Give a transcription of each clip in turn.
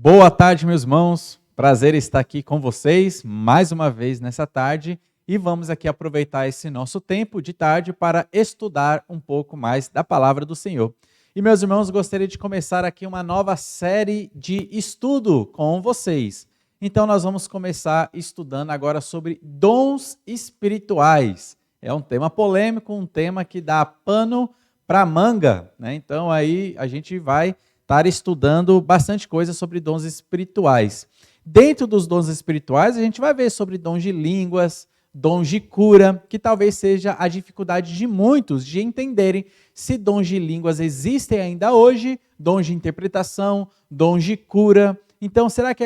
Boa tarde, meus irmãos. Prazer estar aqui com vocês mais uma vez nessa tarde e vamos aqui aproveitar esse nosso tempo de tarde para estudar um pouco mais da palavra do Senhor. E, meus irmãos, gostaria de começar aqui uma nova série de estudo com vocês. Então, nós vamos começar estudando agora sobre dons espirituais. É um tema polêmico, um tema que dá pano para manga, né? Então, aí a gente vai estar estudando bastante coisa sobre dons espirituais. Dentro dos dons espirituais, a gente vai ver sobre dons de línguas, dons de cura, que talvez seja a dificuldade de muitos de entenderem se dons de línguas existem ainda hoje, dons de interpretação, dons de cura. Então, será que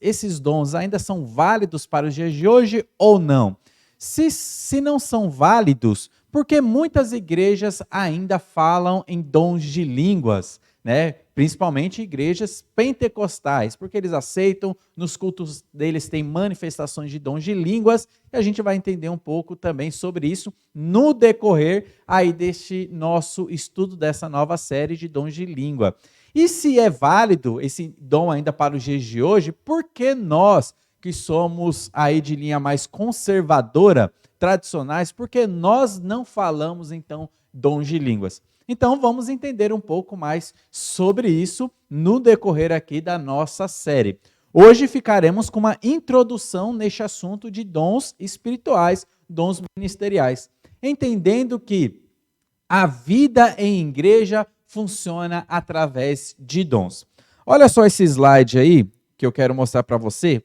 esses dons ainda são válidos para os dias de hoje ou não? Se não são válidos, por que muitas igrejas ainda falam em dons de línguas, né? Principalmente igrejas pentecostais, porque eles aceitam, nos cultos deles tem manifestações de dons de línguas, e a gente vai entender um pouco também sobre isso no decorrer aí deste nosso estudo dessa nova série de dons de língua. E se é válido esse dom ainda para os dias de hoje, por que nós, que somos aí de linha mais conservadora, tradicionais, por que nós não falamos então dons de línguas? Então, vamos entender um pouco mais sobre isso no decorrer aqui da nossa série. Hoje ficaremos com uma introdução neste assunto de dons espirituais, dons ministeriais, entendendo que a vida em igreja funciona através de dons. Olha só esse slide aí que eu quero mostrar para você.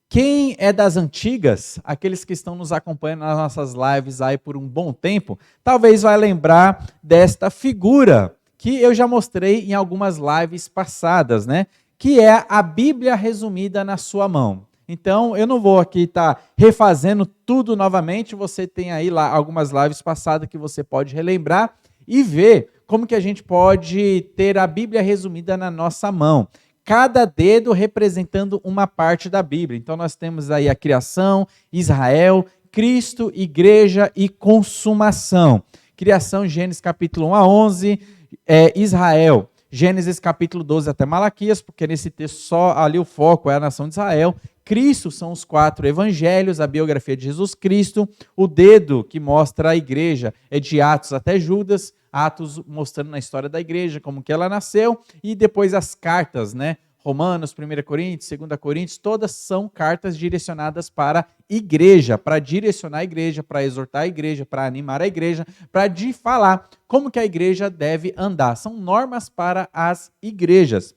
Quem é das antigas, aqueles que estão nos acompanhando nas nossas lives aí por um bom tempo, talvez vai lembrar desta figura que eu já mostrei em algumas lives passadas, né? Que é a Bíblia resumida na sua mão. Então, eu não vou aqui estar refazendo tudo novamente, você tem aí lá algumas lives passadas que você pode relembrar e ver como que a gente pode ter a Bíblia resumida na nossa mão. Cada dedo representando uma parte da Bíblia. Então, nós temos aí a criação, Israel, Cristo, igreja e consumação. Criação, Gênesis capítulo 1 a 11, Israel, Gênesis capítulo 12 até Malaquias, porque nesse texto só ali o foco é a nação de Israel. Cristo são os 4 evangelhos, a biografia de Jesus Cristo. O dedo que mostra a igreja é de Atos até Judas, Atos mostrando na história da igreja, como que ela nasceu, e depois as cartas, né? Romanos, 1 Coríntios, 2 Coríntios, todas são cartas direcionadas para a igreja, para direcionar a igreja, para exortar a igreja, para animar a igreja, para falar como que a igreja deve andar. São normas para as igrejas.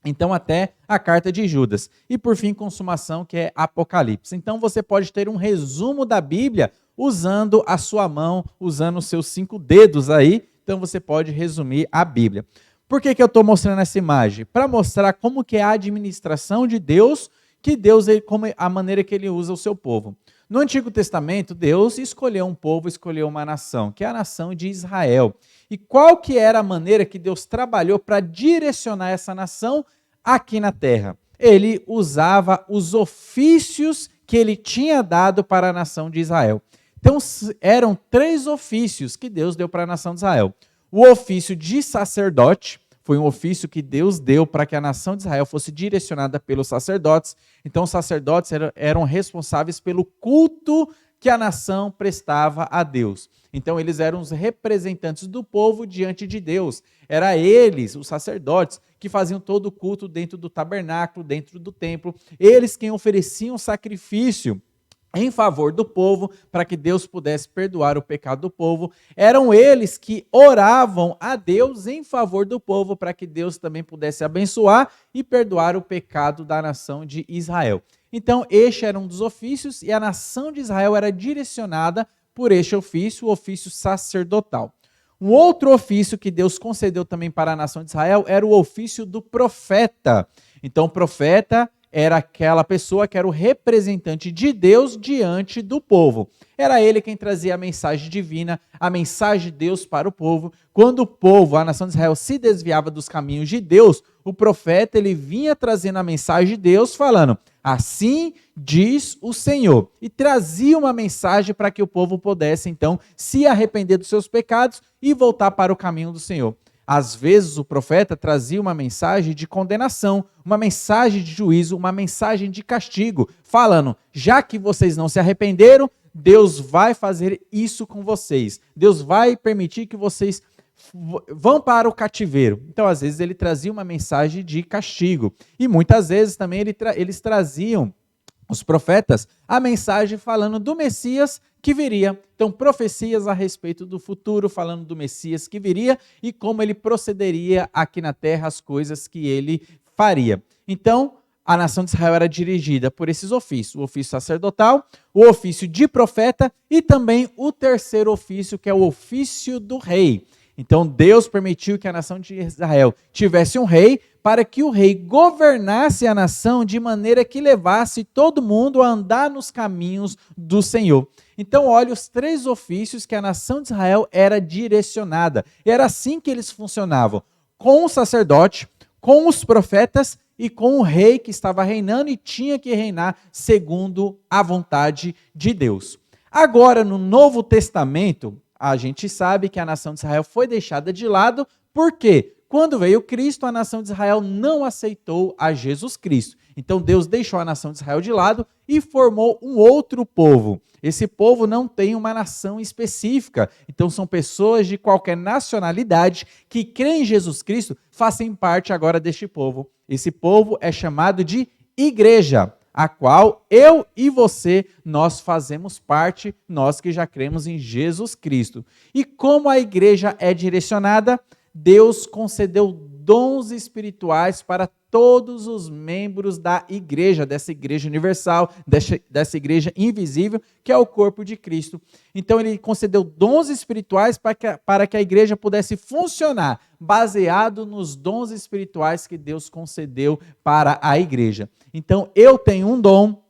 Então, até a carta de Judas. E, por fim, consumação, que é Apocalipse. Então, você pode ter um resumo da Bíblia usando a sua mão, usando os seus 5 dedos aí. Então, você pode resumir a Bíblia. Por que eu estou mostrando essa imagem? Para mostrar como que é a administração de Deus, como a maneira que ele usa o seu povo. No Antigo Testamento, Deus escolheu um povo, escolheu uma nação, que é a nação de Israel. E qual que era a maneira que Deus trabalhou para direcionar essa nação aqui na terra? Ele usava os ofícios que ele tinha dado para a nação de Israel. Então, eram 3 ofícios que Deus deu para a nação de Israel. O ofício de sacerdote foi um ofício que Deus deu para que a nação de Israel fosse direcionada pelos sacerdotes. Então, os sacerdotes eram responsáveis pelo culto que a nação prestava a Deus. Então, eles eram os representantes do povo diante de Deus. Era eles, os sacerdotes, que faziam todo o culto dentro do tabernáculo, dentro do templo. Eles quem ofereciam sacrifício em favor do povo, para que Deus pudesse perdoar o pecado do povo. Eram eles que oravam a Deus em favor do povo, para que Deus também pudesse abençoar e perdoar o pecado da nação de Israel. Então, este era um dos ofícios, e a nação de Israel era direcionada por este ofício, o ofício sacerdotal. Um outro ofício que Deus concedeu também para a nação de Israel era o ofício do profeta. Então, o profeta era aquela pessoa que era o representante de Deus diante do povo. Era ele quem trazia a mensagem divina, a mensagem de Deus para o povo. Quando o povo, a nação de Israel, se desviava dos caminhos de Deus, o profeta ele vinha trazendo a mensagem de Deus, falando: assim diz o Senhor. E trazia uma mensagem para que o povo pudesse, então, se arrepender dos seus pecados e voltar para o caminho do Senhor. Às vezes o profeta trazia uma mensagem de condenação, uma mensagem de juízo, uma mensagem de castigo, falando, já que vocês não se arrependeram, Deus vai fazer isso com vocês. Deus vai permitir que vocês vão para o cativeiro. Então, às vezes, ele trazia uma mensagem de castigo. E muitas vezes também eles traziam, os profetas, a mensagem falando do Messias que viria. Então, profecias a respeito do futuro, falando do Messias que viria e como ele procederia aqui na terra, as coisas que ele faria. Então, a nação de Israel era dirigida por esses ofícios, o ofício sacerdotal, o ofício de profeta e também o terceiro ofício, que é o ofício do rei. Então, Deus permitiu que a nação de Israel tivesse um rei para que o rei governasse a nação de maneira que levasse todo mundo a andar nos caminhos do Senhor. Então, olha os 3 ofícios que a nação de Israel era direcionada. E era assim que eles funcionavam, com o sacerdote, com os profetas e com o rei que estava reinando e tinha que reinar segundo a vontade de Deus. Agora, no Novo Testamento, a gente sabe que a nação de Israel foi deixada de lado, porque quando veio Cristo, a nação de Israel não aceitou a Jesus Cristo. Então Deus deixou a nação de Israel de lado e formou um outro povo. Esse povo não tem uma nação específica. Então são pessoas de qualquer nacionalidade que creem em Jesus Cristo, fazem parte agora deste povo. Esse povo é chamado de igreja, a qual eu e você, nós fazemos parte, nós que já cremos em Jesus Cristo. E como a igreja é direcionada, Deus concedeu dons espirituais para todos os membros da igreja, dessa igreja universal, dessa igreja invisível, que é o corpo de Cristo. Então ele concedeu dons espirituais para que a igreja pudesse funcionar, baseado nos dons espirituais que Deus concedeu para a igreja. Então eu tenho um dom,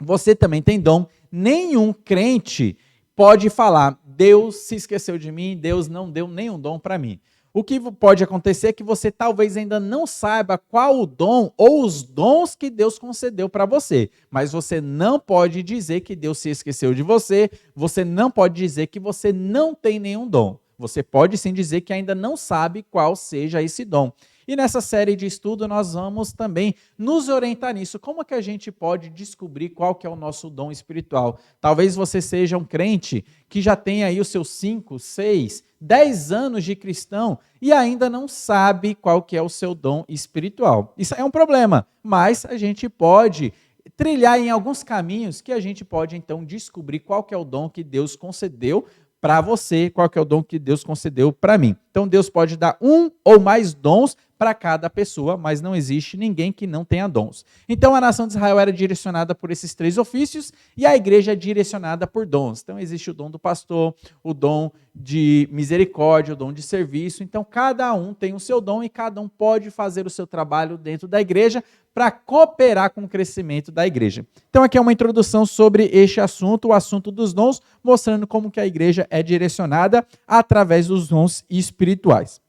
você também tem dom, nenhum crente pode falar, Deus se esqueceu de mim, Deus não deu nenhum dom para mim. O que pode acontecer é que você talvez ainda não saiba qual o dom ou os dons que Deus concedeu para você, mas você não pode dizer que Deus se esqueceu de você, você não pode dizer que você não tem nenhum dom. Você pode sim dizer que ainda não sabe qual seja esse dom. E nessa série de estudo nós vamos também nos orientar nisso. Como que a gente pode descobrir qual que é o nosso dom espiritual? Talvez você seja um crente que já tem aí os seus 5, 6, 10 anos de cristão e ainda não sabe qual que é o seu dom espiritual. Isso é um problema, mas a gente pode trilhar em alguns caminhos que a gente pode então descobrir qual que é o dom que Deus concedeu para você, qual que é o dom que Deus concedeu para mim. Então Deus pode dar um ou mais dons para cada pessoa, mas não existe ninguém que não tenha dons. Então a nação de Israel era direcionada por esses 3 ofícios e a igreja é direcionada por dons. Então existe o dom do pastor, o dom de misericórdia, o dom de serviço. Então cada um tem o seu dom e cada um pode fazer o seu trabalho dentro da igreja para cooperar com o crescimento da igreja. Então aqui é uma introdução sobre este assunto, o assunto dos dons, mostrando como que a igreja é direcionada através dos dons espirituais.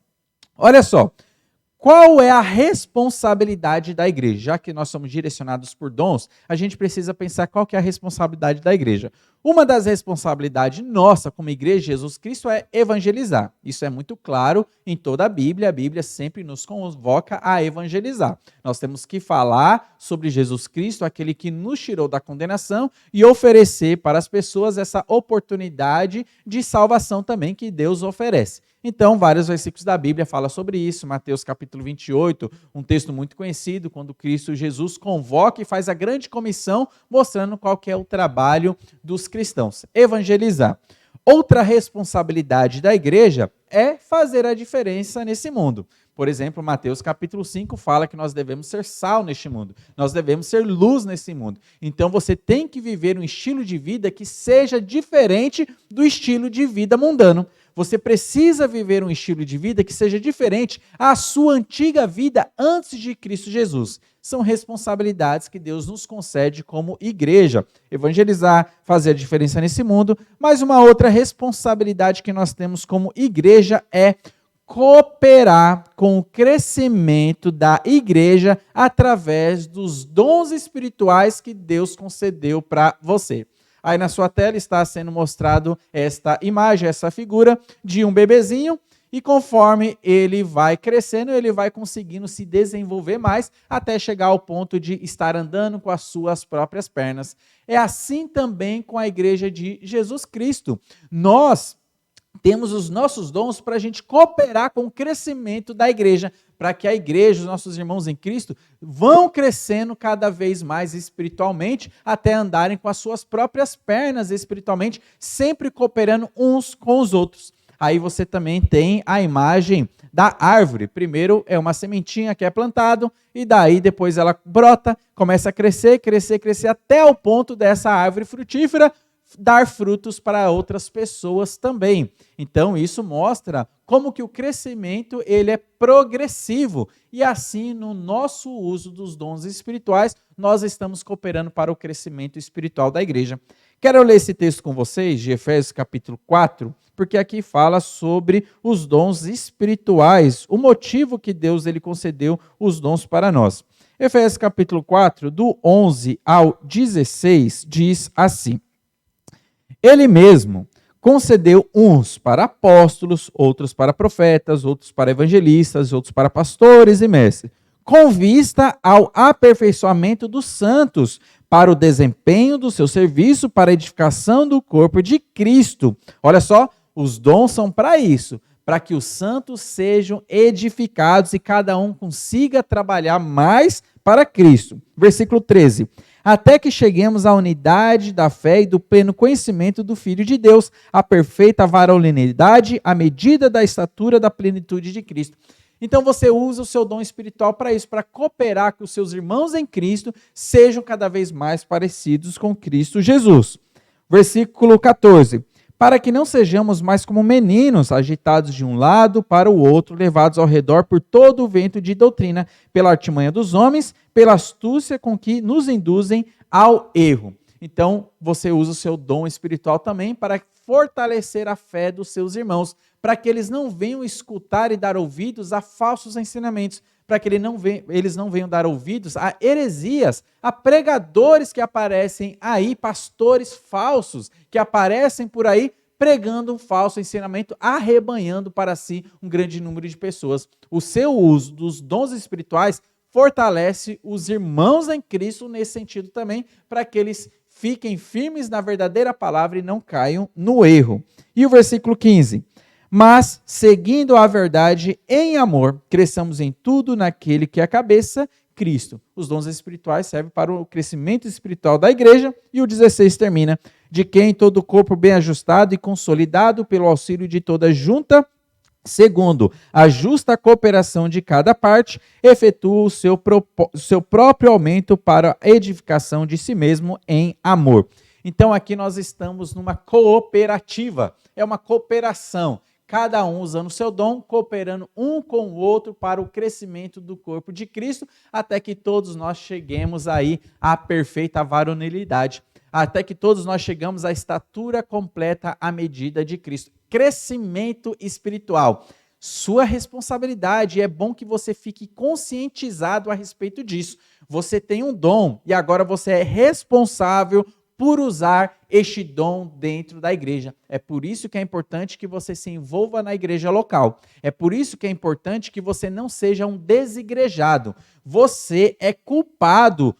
Olha só, qual é a responsabilidade da igreja? Já que nós somos direcionados por dons, a gente precisa pensar qual que é a responsabilidade da igreja. Uma das responsabilidades nossa como igreja de Jesus Cristo é evangelizar. Isso é muito claro em toda a Bíblia sempre nos convoca a evangelizar. Nós temos que falar sobre Jesus Cristo, aquele que nos tirou da condenação, e oferecer para as pessoas essa oportunidade de salvação também que Deus oferece. Então, vários versículos da Bíblia falam sobre isso. Mateus capítulo 28, um texto muito conhecido, quando Cristo Jesus convoca e faz a grande comissão, mostrando qual que é o trabalho dos cristãos, evangelizar. Outra responsabilidade da igreja é fazer a diferença nesse mundo. Por exemplo, Mateus capítulo 5 fala que nós devemos ser sal neste mundo, nós devemos ser luz nesse mundo. Então você tem que viver um estilo de vida que seja diferente do estilo de vida mundano. Você precisa viver um estilo de vida que seja diferente à sua antiga vida antes de Cristo Jesus. São responsabilidades que Deus nos concede como igreja. Evangelizar, fazer a diferença nesse mundo. Mas uma outra responsabilidade que nós temos como igreja é cooperar com o crescimento da igreja através dos dons espirituais que Deus concedeu para você. Aí na sua tela está sendo mostrado esta imagem, essa figura de um bebezinho, E conforme ele vai crescendo, ele vai conseguindo se desenvolver mais até chegar ao ponto de estar andando com as suas próprias pernas. É assim também com a igreja de Jesus Cristo. Nós temos os nossos dons para a gente cooperar com o crescimento da igreja, para que a igreja, os nossos irmãos em Cristo, vão crescendo cada vez mais espiritualmente, até andarem com as suas próprias pernas espiritualmente, sempre cooperando uns com os outros. Aí você também tem a imagem da árvore. Primeiro é uma sementinha que é plantado, e daí depois ela brota, começa a crescer, crescer, crescer, até o ponto dessa árvore frutífera dar frutos para outras pessoas também. Então isso mostra como que o crescimento ele é progressivo, e assim no nosso uso dos dons espirituais, nós estamos cooperando para o crescimento espiritual da igreja. Quero ler esse texto com vocês, de Efésios capítulo 4, porque aqui fala sobre os dons espirituais, o motivo que Deus ele concedeu os dons para nós. Efésios capítulo 4, do 11 ao 16, diz assim: Ele mesmo concedeu uns para apóstolos, outros para profetas, outros para evangelistas, outros para pastores e mestres, com vista ao aperfeiçoamento dos santos, para o desempenho do seu serviço, para a edificação do corpo de Cristo. Olha só, os dons são para isso, para que os santos sejam edificados e cada um consiga trabalhar mais para Cristo. Versículo 13. Até que cheguemos à unidade da fé e do pleno conhecimento do Filho de Deus, à perfeita varonilidade, à medida da estatura da plenitude de Cristo. Então você usa o seu dom espiritual para isso, para cooperar com os seus irmãos em Cristo sejam cada vez mais parecidos com Cristo Jesus. Versículo 14. Para que não sejamos mais como meninos, agitados de um lado para o outro, levados ao redor por todo o vento de doutrina, pela artimanha dos homens, pela astúcia com que nos induzem ao erro. Então, você usa o seu dom espiritual também para fortalecer a fé dos seus irmãos, para que eles não venham escutar e dar ouvidos a falsos ensinamentos, para que eles não venham dar ouvidos a heresias, a pregadores que aparecem aí, pastores falsos que aparecem por aí, pregando um falso ensinamento, arrebanhando para si um grande número de pessoas. O seu uso dos dons espirituais fortalece os irmãos em Cristo nesse sentido também, para que eles fiquem firmes na verdadeira palavra e não caiam no erro. E o versículo 15. Mas, seguindo a verdade em amor, cresçamos em tudo naquele que é a cabeça, Cristo. Os dons espirituais servem para o crescimento espiritual da igreja. E o 16 termina: de quem todo o corpo bem ajustado e consolidado pelo auxílio de toda junta, segundo a justa cooperação de cada parte, efetua o seu próprio aumento para a edificação de si mesmo em amor. Então aqui nós estamos numa cooperativa, é uma cooperação. Cada um usando o seu dom, cooperando um com o outro para o crescimento do corpo de Cristo, até que todos nós cheguemos aí à perfeita varonilidade, até que todos nós chegamos à estatura completa à medida de Cristo. Crescimento espiritual. Sua responsabilidade, é bom que você fique conscientizado a respeito disso. Você tem um dom e agora você é responsável por usar este dom dentro da igreja. É por isso que é importante que você se envolva na igreja local. É por isso que é importante que você não seja um desigrejado. Você é culpado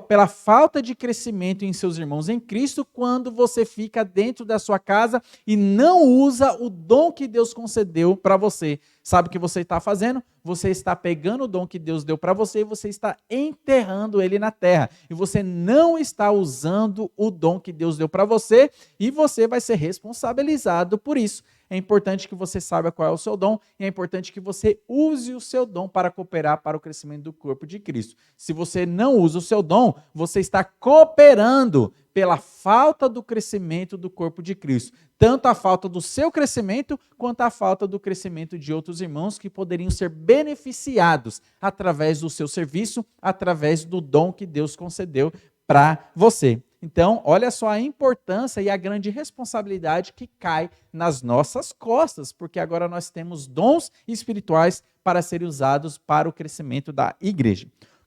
pela falta de crescimento em seus irmãos em Cristo quando você fica dentro da sua casa e não usa o dom que Deus concedeu para você. Sabe o que você está fazendo? Você está pegando o dom que Deus deu para você e você está enterrando ele na terra. E você não está usando o dom que Deus deu para você e você vai ser responsabilizado por isso. É importante que você saiba qual é o seu dom e é importante que você use o seu dom para cooperar para o crescimento do corpo de Cristo. Se você não usa o seu dom, você está cooperando pela falta do crescimento do corpo de Cristo. Tanto a falta do seu crescimento, quanto a falta do crescimento de outros irmãos que poderiam ser beneficiados através do seu serviço, através do dom que Deus concedeu para você. Então, olha só a importância e a grande responsabilidade que cai nas nossas costas, porque agora nós temos dons espirituais para serem usados para o crescimento da igreja.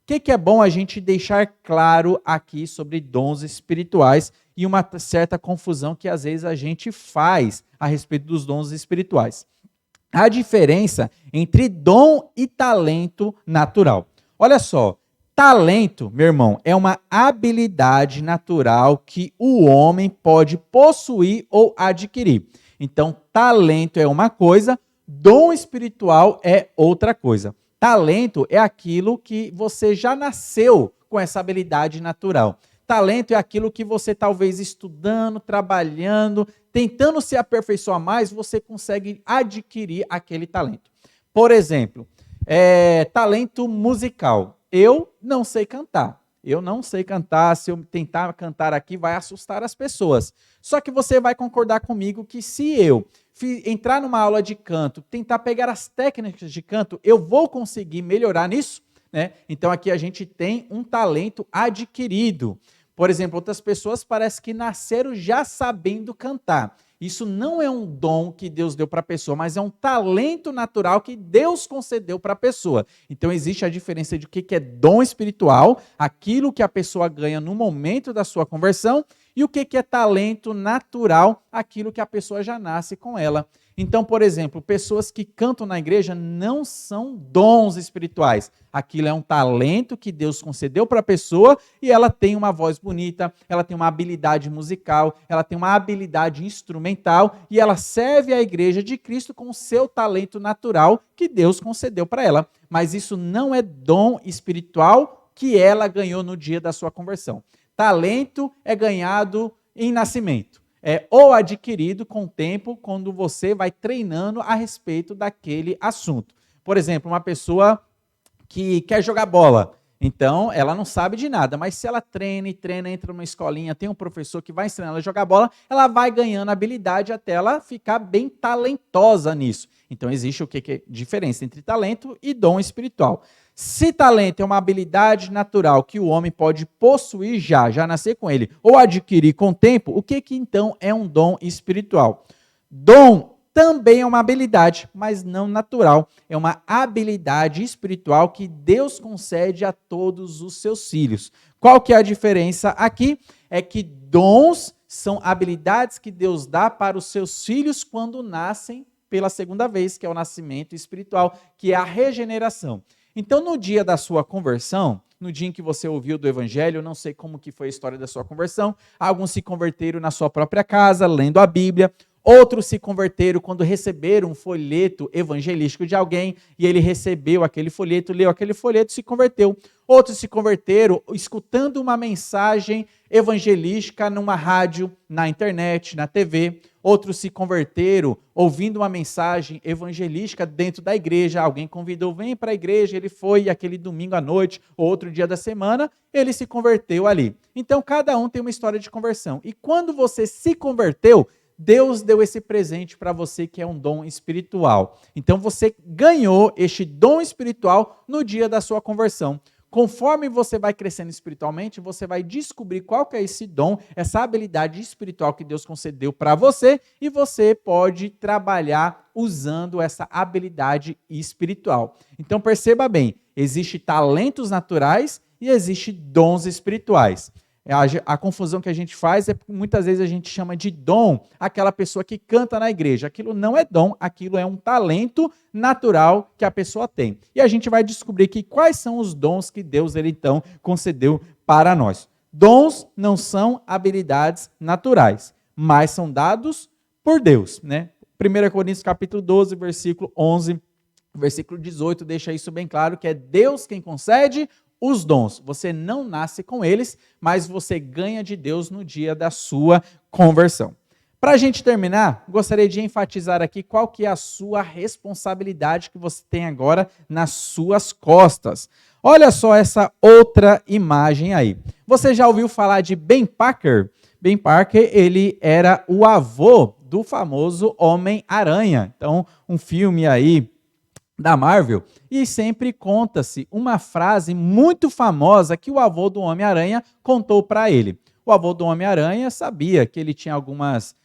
O que é bom a gente deixar claro aqui sobre dons espirituais e uma certa confusão que às vezes a gente faz a respeito dos dons espirituais? a diferença entre dom e talento natural. Olha só, talento, meu irmão, é uma habilidade natural que o homem pode possuir ou adquirir. Então, talento é uma coisa, dom espiritual é outra coisa. Talento é aquilo que você já nasceu com essa habilidade natural. Talento é aquilo que você talvez estudando, trabalhando, tentando se aperfeiçoar mais, você consegue adquirir aquele talento. Por exemplo, talento musical. Eu não sei cantar. Eu não sei cantar. Se eu tentar cantar aqui, vai assustar as pessoas. Só que você vai concordar comigo que se eu entrar numa aula de canto, tentar pegar as técnicas de canto, eu vou conseguir melhorar nisso, né? Então aqui a gente tem um talento adquirido. Por exemplo, outras pessoas parecem que nasceram já sabendo cantar. Isso não é um dom que Deus deu para a pessoa, mas é um talento natural que Deus concedeu para a pessoa. Então existe a diferença de o que é dom espiritual, aquilo que a pessoa ganha no momento da sua conversão, e o que é talento natural, aquilo que a pessoa já nasce com ela. Então, por exemplo, pessoas que cantam na igreja não são dons espirituais. Aquilo é um talento que Deus concedeu para a pessoa e ela tem uma voz bonita, ela tem uma habilidade musical, ela tem uma habilidade instrumental e ela serve a igreja de Cristo com o seu talento natural que Deus concedeu para ela. Mas isso não é dom espiritual que ela ganhou no dia da sua conversão. Talento é ganhado em nascimento. Ou adquirido com o tempo, quando você vai treinando a respeito daquele assunto. Por exemplo, uma pessoa que quer jogar bola, então ela não sabe de nada, mas se ela treina, entra numa escolinha, tem um professor que vai ensinar ela a jogar bola, ela vai ganhando habilidade até ela ficar bem talentosa nisso. Então existe o que é diferença entre talento e dom espiritual. Se talento é uma habilidade natural que o homem pode possuir já nascer com ele, ou adquirir com o tempo, o que então é um dom espiritual? Dom também é uma habilidade, mas não natural. É uma habilidade espiritual que Deus concede a todos os seus filhos. Qual que é a diferença aqui? É que dons são habilidades que Deus dá para os seus filhos quando nascem pela segunda vez, que é o nascimento espiritual, que é a regeneração. Então, no dia da sua conversão, no dia em que você ouviu do evangelho, eu não sei como que foi a história da sua conversão, alguns se converteram na sua própria casa, lendo a Bíblia, outros se converteram quando receberam um folheto evangelístico de alguém, e ele recebeu aquele folheto, leu aquele folheto e se converteu. Outros se converteram escutando uma mensagem evangelística numa rádio, na internet, na TV. Outros se converteram ouvindo uma mensagem evangelística dentro da igreja. Alguém convidou, vem para a igreja, ele foi aquele domingo à noite, ou outro dia da semana, ele se converteu ali. Então, cada um tem uma história de conversão. E quando você se converteu, Deus deu esse presente para você que é um dom espiritual. Então, você ganhou este dom espiritual no dia da sua conversão. Conforme você vai crescendo espiritualmente, você vai descobrir qual que é esse dom, essa habilidade espiritual que Deus concedeu para você, e você pode trabalhar usando essa habilidade espiritual. Então perceba bem, existem talentos naturais e existem dons espirituais. A confusão que a gente faz é que muitas vezes a gente chama de dom aquela pessoa que canta na igreja. Aquilo não é dom, aquilo é um talento natural que a pessoa tem. E a gente vai descobrir que quais são os dons que Deus ele então concedeu para nós. Dons não são habilidades naturais, mas são dados por Deus, né? 1 Coríntios capítulo 12, versículo 11, versículo 18 deixa isso bem claro, que é Deus quem concede os dons. Você não nasce com eles, mas você ganha de Deus no dia da sua conversão. Para a gente terminar, gostaria de enfatizar aqui qual que é a sua responsabilidade que você tem agora nas suas costas. Olha só essa outra imagem aí. Você já ouviu falar de Ben Parker? Ben Parker, ele era o avô do famoso Homem-Aranha. Então, um filme aí da Marvel, e sempre conta-se uma frase muito famosa que o avô do Homem-Aranha contou para ele. O avô do Homem-Aranha sabia que ele tinha algumas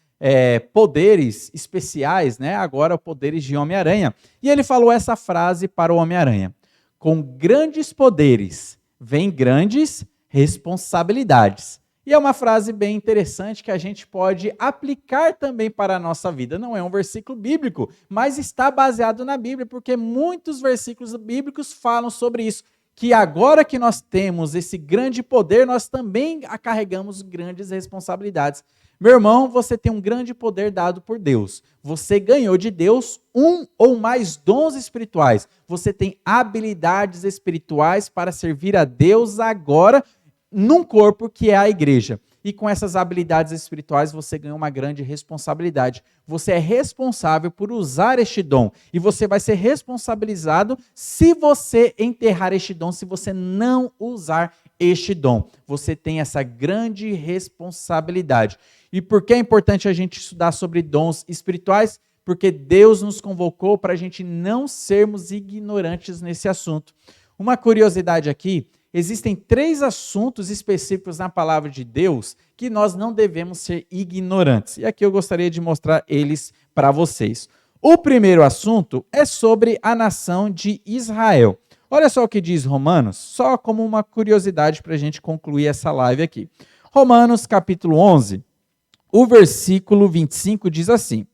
poderes especiais, né? Agora poderes de Homem-Aranha. E ele falou essa frase para o Homem-Aranha: com grandes poderes vem grandes responsabilidades. E é uma frase bem interessante que a gente pode aplicar também para a nossa vida. Não é um versículo bíblico, mas está baseado na Bíblia, porque muitos versículos bíblicos falam sobre isso. Que agora que nós temos esse grande poder, nós também carregamos grandes responsabilidades. Meu irmão, você tem um grande poder dado por Deus. Você ganhou de Deus um ou mais dons espirituais. Você tem habilidades espirituais para servir a Deus agora, num corpo que é a igreja. E com essas habilidades espirituais você ganha uma grande responsabilidade. Você é responsável por usar este dom. E você vai ser responsabilizado se você enterrar este dom, se você não usar este dom. Você tem essa grande responsabilidade. E por que é importante a gente estudar sobre dons espirituais? Porque Deus nos convocou para a gente não sermos ignorantes nesse assunto. Uma curiosidade aqui, existem 3 assuntos específicos na palavra de Deus que nós não devemos ser ignorantes. E aqui eu gostaria de mostrar eles para vocês. O primeiro assunto é sobre a nação de Israel. Olha só o que diz Romanos, só como uma curiosidade para a gente concluir essa live aqui. Romanos capítulo 11, o versículo 25 diz assim: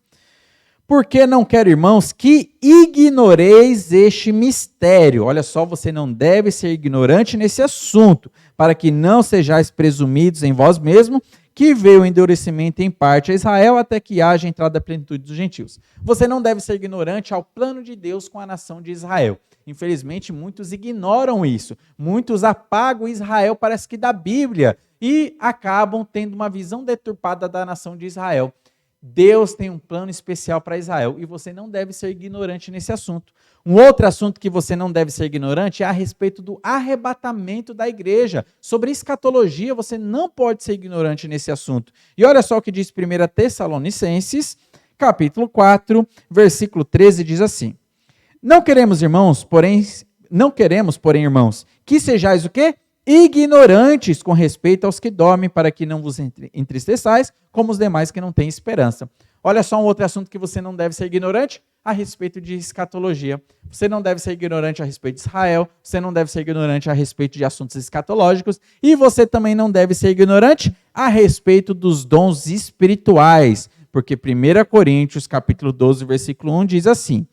porque não quero, irmãos, que ignoreis este mistério. Olha só, você não deve ser ignorante nesse assunto, para que não sejais presumidos em vós mesmos, que veio o endurecimento em parte a Israel, até que haja entrada da plenitude dos gentios. Você não deve ser ignorante ao plano de Deus com a nação de Israel. Infelizmente, muitos ignoram isso. Muitos apagam Israel, parece que da Bíblia, e acabam tendo uma visão deturpada da nação de Israel. Deus tem um plano especial para Israel e você não deve ser ignorante nesse assunto. Um outro assunto que você não deve ser ignorante é a respeito do arrebatamento da igreja. Sobre escatologia, você não pode ser ignorante nesse assunto. E olha só o que diz 1 Tessalonicenses, capítulo 4, versículo 13, diz assim: Não queremos, porém, irmãos, que sejais o quê? Ignorantes com respeito aos que dormem, para que não vos entristeçais, como os demais que não têm esperança. Olha só um outro assunto que você não deve ser ignorante, a respeito de escatologia. Você não deve ser ignorante a respeito de Israel, você não deve ser ignorante a respeito de assuntos escatológicos, e você também não deve ser ignorante a respeito dos dons espirituais, porque 1 Coríntios, capítulo 12, versículo 1, diz assim: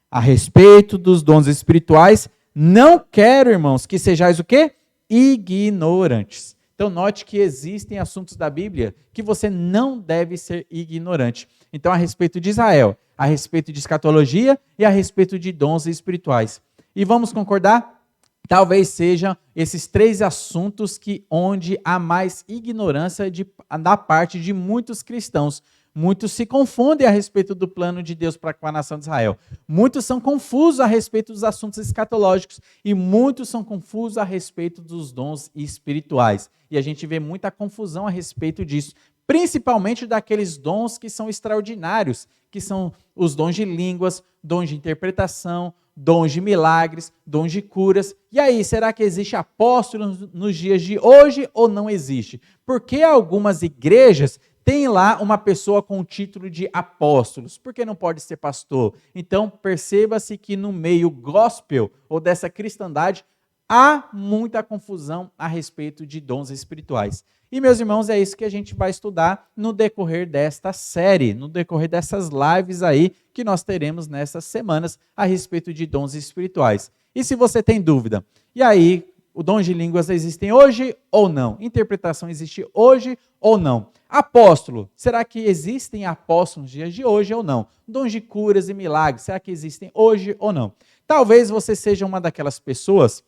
a respeito dos dons espirituais, não quero, irmãos, que sejais o quê? Ignorantes. Então note que existem assuntos da Bíblia que você não deve ser ignorante. Então a respeito de Israel, a respeito de escatologia e a respeito de dons espirituais. E vamos concordar? Talvez sejam esses 3 assuntos onde há mais ignorância da parte de muitos cristãos. Muitos se confundem a respeito do plano de Deus para com a nação de Israel. Muitos são confusos a respeito dos assuntos escatológicos e muitos são confusos a respeito dos dons espirituais. E a gente vê muita confusão a respeito disso, principalmente daqueles dons que são extraordinários, que são os dons de línguas, dons de interpretação, dons de milagres, dons de curas. E aí, será que existe apóstolo nos dias de hoje ou não existe? Porque algumas igrejas tem lá uma pessoa com o título de apóstolos, por que não pode ser pastor? Então, perceba-se que no meio gospel, ou dessa cristandade, há muita confusão a respeito de dons espirituais. E, meus irmãos, é isso que a gente vai estudar no decorrer desta série, no decorrer dessas lives aí que nós teremos nessas semanas a respeito de dons espirituais. E se você tem dúvida, e aí, o dom de línguas existem hoje ou não? Interpretação existe hoje ou não? Apóstolo, será que existem apóstolos nos dias de hoje ou não? Dons de curas e milagres, será que existem hoje ou não? Talvez você seja uma daquelas pessoas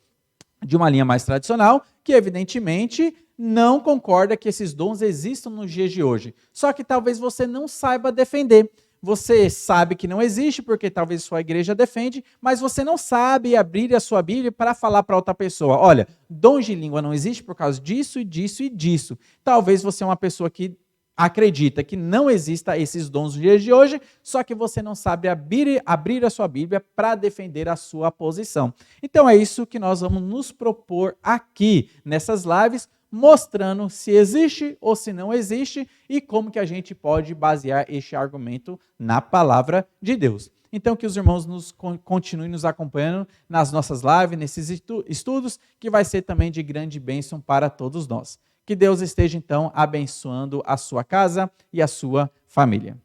de uma linha mais tradicional que, evidentemente, não concorda que esses dons existam nos dias de hoje. Só que talvez você não saiba defender. Você sabe que não existe, porque talvez sua igreja defende, mas você não sabe abrir a sua Bíblia para falar para outra pessoa: olha, dons de língua não existe por causa disso e disso e disso. Talvez você é uma pessoa que acredita que não exista esses dons nos dias de hoje, só que você não sabe abrir a sua Bíblia para defender a sua posição. Então é isso que nós vamos nos propor aqui, nessas lives, mostrando se existe ou se não existe e como que a gente pode basear este argumento na palavra de Deus. Então que os irmãos continuem nos acompanhando nas nossas lives, nesses estudos, que vai ser também de grande bênção para todos nós. Que Deus esteja, então, abençoando a sua casa e a sua família.